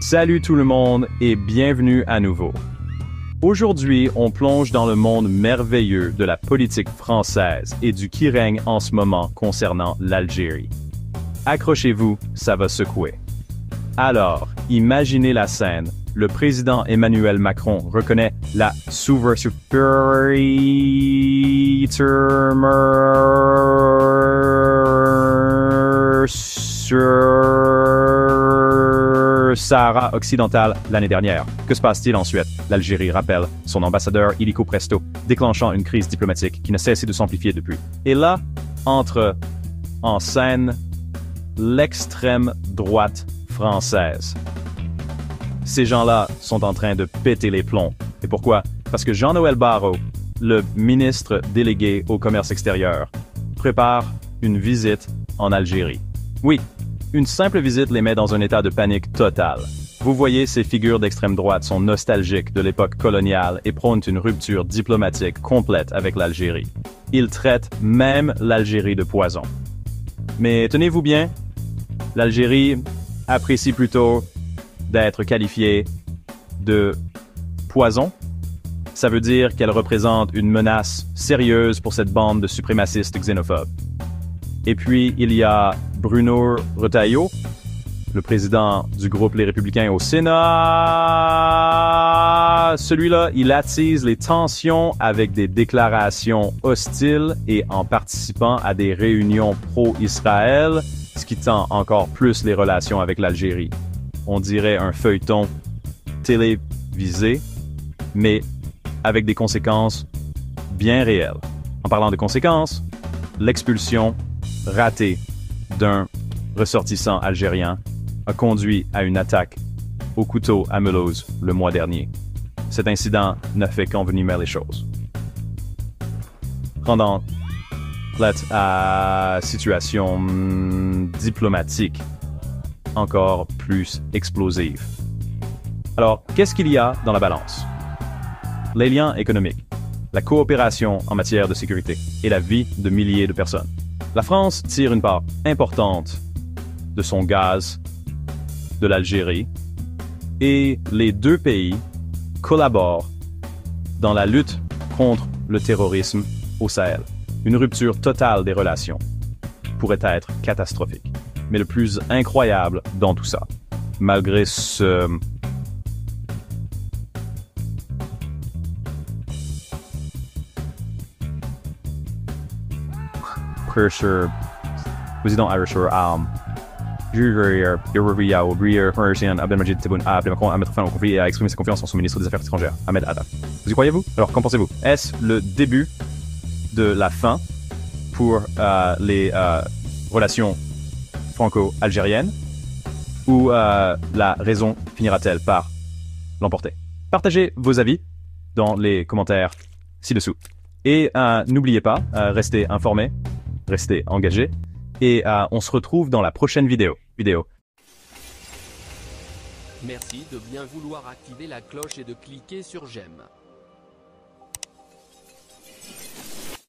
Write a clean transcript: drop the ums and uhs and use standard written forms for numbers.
Salut tout le monde et bienvenue à nouveau. Aujourd'hui, on plonge dans le monde merveilleux de la politique française et du qui règne en ce moment concernant l'Algérie. Accrochez-vous, ça va secouer. Alors, imaginez la scène. Le président Emmanuel Macron reconnaît la souveraineté sur Sahara occidental l'année dernière. Que se passe-t-il ensuite? L'Algérie rappelle son ambassadeur illico presto, déclenchant une crise diplomatique qui ne cessait de s'amplifier depuis. Et là, entre en scène l'extrême droite française. Ces gens-là sont en train de péter les plombs. Et pourquoi? Parce que Jean-Noël Barrot, le ministre délégué au commerce extérieur, prépare une visite en Algérie. Oui, une simple visite les met dans un état de panique totale. Vous voyez, ces figures d'extrême droite sont nostalgiques de l'époque coloniale et prônent une rupture diplomatique complète avec l'Algérie. Ils traitent même l'Algérie de poison. Mais tenez-vous bien, l'Algérie apprécie plutôt d'être qualifiée de poison. Ça veut dire qu'elle représente une menace sérieuse pour cette bande de suprémacistes xénophobes. Et puis, il y a Bruno Retailleau, le président du groupe Les Républicains au Sénat. Celui-là, il attise les tensions avec des déclarations hostiles et en participant à des réunions pro-Israël, ce qui tend encore plus les relations avec l'Algérie. On dirait un feuilleton télévisé, mais avec des conséquences bien réelles. En parlant de conséquences, l'expulsion ratée d'un ressortissant algérien a conduit à une attaque au couteau à Mulhouse le mois dernier. Cet incident n'a fait qu'envenimer les choses, rendant la situation diplomatique encore plus explosive. Alors, qu'est-ce qu'il y a dans la balance? Les liens économiques, la coopération en matière de sécurité et la vie de milliers de personnes. La France tire une part importante de son gaz de l'Algérie et les deux pays collaborent dans la lutte contre le terrorisme au Sahel. Une rupture totale des relations pourrait être catastrophique. Mais le plus incroyable dans tout ça, malgré ce président Irish Abdelmajid Tebboune Macron à mettre fin au conflit et à exprimer sa confiance en son ministre des Affaires étrangères, Ahmed Attaf. Vous y croyez-vous? Alors, qu'en pensez-vous? Est-ce le début de la fin pour les relations franco-algériennes ou la raison finira-t-elle par l'emporter? Partagez vos avis dans les commentaires ci-dessous. Et n'oubliez pas, restez informés, restez engagés, et on se retrouve dans la prochaine vidéo. Merci de bien vouloir activer la cloche et de cliquer sur j'aime.